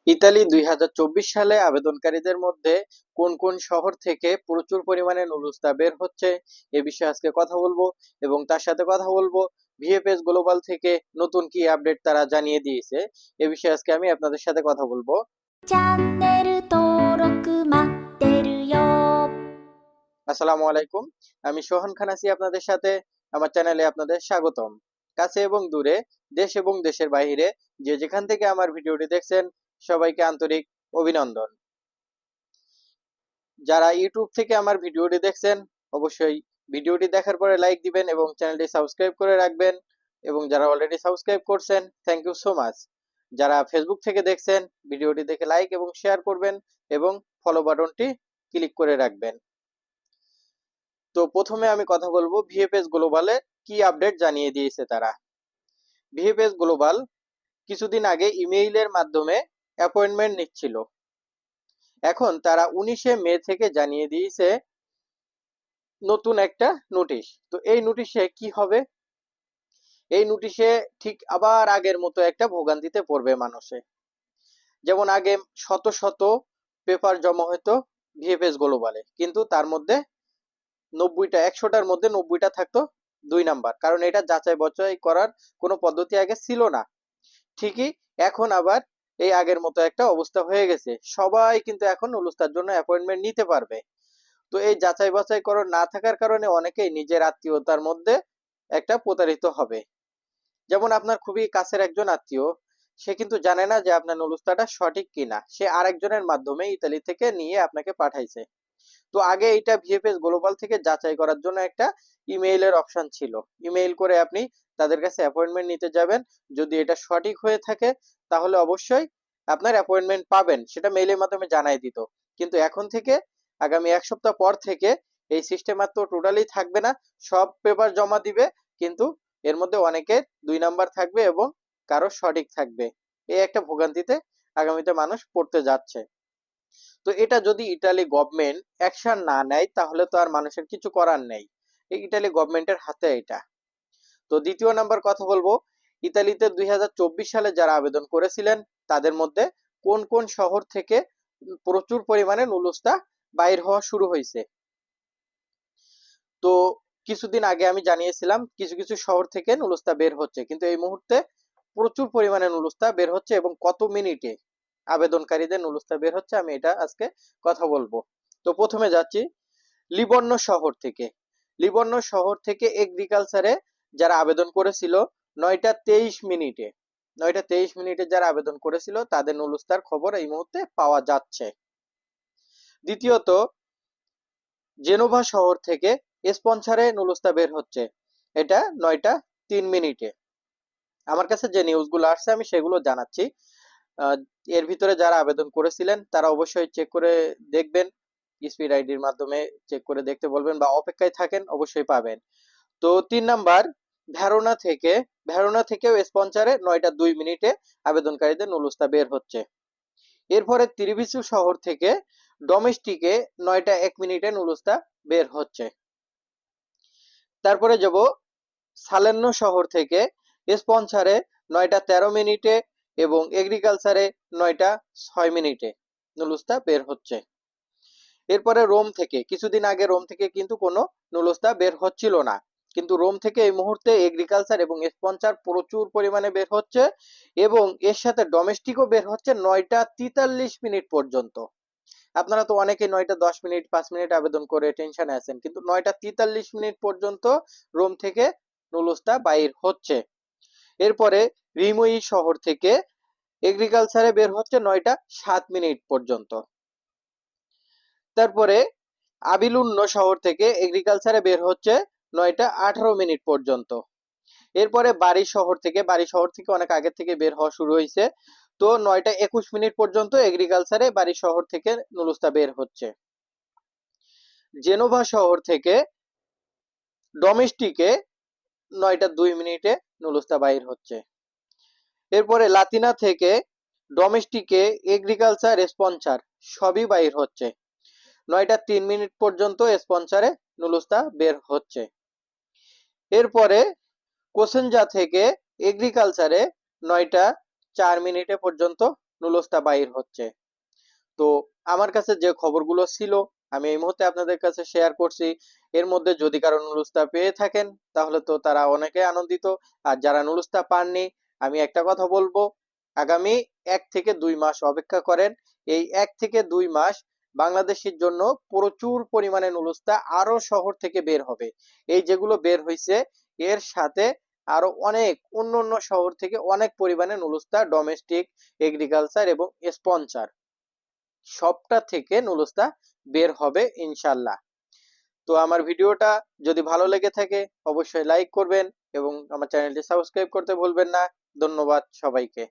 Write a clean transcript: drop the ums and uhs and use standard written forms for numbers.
Italy ২০২৪ সালে আবেদনকারীদের মধ্যে কোন কোন শহর থেকে প্রচুর পরিমাণে নুলুস্তা বের হচ্ছে এ বিষয়ে আজকে কথা বলবো এবং তার সাথে কথা বলবো ভিএফএস গ্লোবাল থেকে নতুন কি আপডেট তারা জানিয়ে দিয়েছে এ বিষয়ে আজকে আমি আপনাদের সাথে কথা বলবো। チャンネル登録待ってるよ。 আসসালামু আলাইকুম, আমি সোহান খান আছি আপনাদের সাথে। আমার চ্যানেলে আপনাদের স্বাগতম। কাছে এবং দূরে, দেশ এবং দেশের বাইরে যে যেখান থেকে আমার ভিডিওটি দেখছেন সবাইকে আন্তরিক অভিনন্দন। যারা ইউটিউব থেকে আমার ভিডিওটি দেখছেন অবশ্যই ভিডিওটি দেখার পরে লাইক দিবেন এবং চ্যানেলটি সাবস্ক্রাইব করে রাখবেন, এবং যারা অলরেডি সাবস্ক্রাইব করছেন থ্যাংক ইউ সো মাচ। যারা ফেসবুক থেকে দেখছেন ভিডিওটি দেখে লাইক এবং শেয়ার করবেন এবং ফলো বাটনটি ক্লিক করে রাখবেন। তো প্রথমে আমি কথা বলবো ভিএফএস গ্লোবালে কি আপডেট জানিয়ে দিয়েছে তারা। ভিএফএস গ্লোবাল কিছুদিন আগে ইমেইলের মাধ্যমে অ্যাপয়েন্টমেন্ট নিচ্ছিল, এখন তারা 19শে মে থেকে জানিয়ে দিয়েছে নতুন একটা নোটিশ। তো এই নোটিশে কি হবে? এই নোটিশে ঠিক আবার আগের মতো একটা ভোগান্তিতে পড়বে মানুষে। যেমন আগে শত শত পেপার জমা হতো ভিএফএস গ্লোবালে, কিন্তু তার মধ্যে 90টা 100টার মধ্যে 90টা থাকতো 2 নাম্বার, কারণ এটা যাচাই বাছাই করার কোনো পদ্ধতি আগে ছিল না। ঠিকই এখন আবার এই আগের মতো একটা অবস্থা হয়ে গেছে, সবাই কিন্তু এখন নুলুস্তার জন্য অ্যাপয়েন্টমেন্ট নিতে পারবে। তো এই যাচাই বাছাইকরণ না থাকার কারণে অনেকেই নিজের আত্মীয়তার মধ্যে একটা প্রতারিত হবে। যেমন আপনার খুবই কাছের একজন আত্মীয়, সে কিন্তু জানে না যে আপনার নুলুস্তাটা সঠিক কিনা, সে আরেকজনের মাধ্যমে ইতালি থেকে নিয়ে আপনাকে পাঠাইছে। তো আগে এটা ভিএফএস গ্লোবাল থেকে যাচাই করার জন্য একটা ইমেইলের অপশন ছিল, ইমেইল করে আপনি তাদের কাছে অ্যাপয়েন্টমেন্ট নিতে যাবেন। যদি এটা সঠিক হয়ে থাকে তাহলে অবশ্যই আপনার অ্যাপয়েন্টমেন্ট পাবেন, সেটা মেইলের মাধ্যমে জানাই দিত। কিন্তু এখন থেকে আগামী 1 সপ্তাহ পর থেকে এই সিস্টেম আর তো টোটালি থাকবে না, সব পেপার জমা দিবে, কিন্তু এর মধ্যে অনেকের 2 নাম্বার থাকবে এবং কারো সঠিক থাকবে। এই একটা ভোগান্তিতে আগামীতে মানুষ পড়তে যাচ্ছে। তো এটা যদি ইতালি গভর্নমেন্ট অ্যাকশন না নেয় তাহলে তো আর মানুষের কিছু করার নেই, এই ইতালি গভর্নমেন্টের হাতে এটা। তো দ্বিতীয় নাম্বার কথা বলবো, ইতালিতে 2024 সালে যারা আবেদন করেছিলেন তাদের মধ্যে কোন কোন শহর থেকে প্রচুর পরিমাণে নুলুস্তা বাইর হওয়া শুরু হয়েছে। তো কিছুদিন আগে আমি জানিয়েছিলাম কিছু কিছু শহর থেকে নুলুস্তা বের হচ্ছে, কিন্তু এই মুহূর্তে প্রচুর পরিমাণে নুলুস্তা বের হচ্ছে এবং কত মিনিটে আবেদনকারীদের নুলুস্তা বের হচ্ছে আমি এটা আজকে কথা বলবো। তো প্রথমে যাচ্ছি লিবর্নো শহর থেকে। লিবর্নো শহর থেকে এগ্রিকালচারে যারা আবেদন করেছিল 9টা 23 মিনিটে, 9টা 23 মিনিটে যারা আবেদন করেছিল তাদের নুলুস্তার খবর এই মুহূর্তে পাওয়া যাচ্ছে। দ্বিতীয়ত জেনোভা শহর থেকে স্পন্সরে নুলুস্তা বের হচ্ছে, এটা 9টা 3 মিনিটে। আমার কাছে যে নিউজগুলো আসছে আমি সেগুলো জানাচ্ছি। আহ, এর ভিতরে যারা আবেদন করেছিলেন তারা অবশ্যই চেক করে দেখবেন, স্পিড আইডির মাধ্যমে চেক করে দেখতে বলবেন বা অপেক্ষায় থাকেন, অবশ্যই পাবেন। তো 3 নাম্বার ভেরোনা থেকেও স্পন্সরে 9টা 2 মিনিটে আবেদনকারীদের নুলুস্তা বের হচ্ছে। এরপরে ত্রিভিসু শহর থেকে ডোমেস্টিকে 9টা 1 মিনিটে নুলুস্তা বের হচ্ছে। তারপরে যাব সালের্নো শহর থেকে স্পন্সরে 9টা 13 মিনিটে এবং এগ্রিকালচারে 9টা 6 মিনিটে নুলুস্তা বের হচ্ছে। এরপরে রোম থেকে, কিছুদিন আগে রোম থেকে কিন্তু কোনো নুলুস্তা বের হচ্ছিল না, কিন্তু রোম থেকে এই মুহূর্তে এগ্রিকালচার এবং স্পন্সর প্রচুর পরিমাণে বের হচ্ছে এবং এর সাথে ডোমেস্টিকও বের হচ্ছে 9টা 43 মিনিট পর্যন্ত। আপনারা তো অনেকে 9টা 10 মিনিট 5 মিনিট আবেদন করে টেনশনে আছেন, কিন্তু 9টা 43 মিনিট পর্যন্ত রোম থেকে নুলুস্তা বাইর হচ্ছে। এরপরে রিমুই শহর থেকে এগ্রিকালচারে বের হচ্ছে 9টা 7 মিনিট পর্যন্ত। তারপরে আবিলুন্ন শহর থেকে এগ্রিকালচারে বের হচ্ছে 9টা 18 মিনিট পর্যন্ত। এরপরে বাড়ি শহর থেকে অনেক আগে থেকে বের হওয়া শুরু হয়েছে, তো 9টা 21 মিনিট পর্যন্ত এগ্রিকালচারে বাড়ি শহর থেকে নুলুস্তা বের হচ্ছে। জেনোভা শহর থেকে ডোমেস্টিকে 9টা 2 মিনিটে নুলুস্তা বাইর হচ্ছে। এরপরে লাতিনা থেকে ডোমেস্টিকে এগ্রিকালচার স্পন্সর সবই বাইর হচ্ছে, 9টা 3 মিনিট পর্যন্ত স্পন্সরে নুলুস্তা বের হচ্ছে। এরপরে কোসেনজা থেকে এগ্রিকালচারে 9টা 4 মিনিটে পর্যন্ত নুলুস্তা বাইর হচ্ছে। তো আমার কাছে যে খবরগুলো ছিল আমি এই মুহূর্তে আপনাদের কাছে শেয়ার করছি। এর মধ্যে যদি কারো নুলুস্তা পেয়ে থাকেন তাহলে তো তারা অনেকে আনন্দিত। আর যারা নুলুস্তা পাননি, আমি একটা কথা বলবো, আগামী 1 থেকে 2 মাস অপেক্ষা করেন। এই 1 থেকে 2 মাস বাংলাদেশের জন্য প্রচুর পরিমাণে নুলুস্তা আরো শহর থেকে বের হবে। এই যেগুলো বের হয়েছে এর সাথে আরো অনেক অন্য অন্য শহর থেকে অনেক পরিমাণে নুলুস্তা, ডোমেস্টিক, এগ্রিকালচার এবং স্পন্সর সবটা থেকে নুলুস্তা বের হবে ইনশাল্লাহ। তো আমার ভিডিওটা যদি ভালো লেগে থাকে অবশ্যই লাইক করবেন এবং আমার চ্যানেলটি সাবস্ক্রাইব করতে ভুলবেন না। ধন্যবাদ সবাইকে।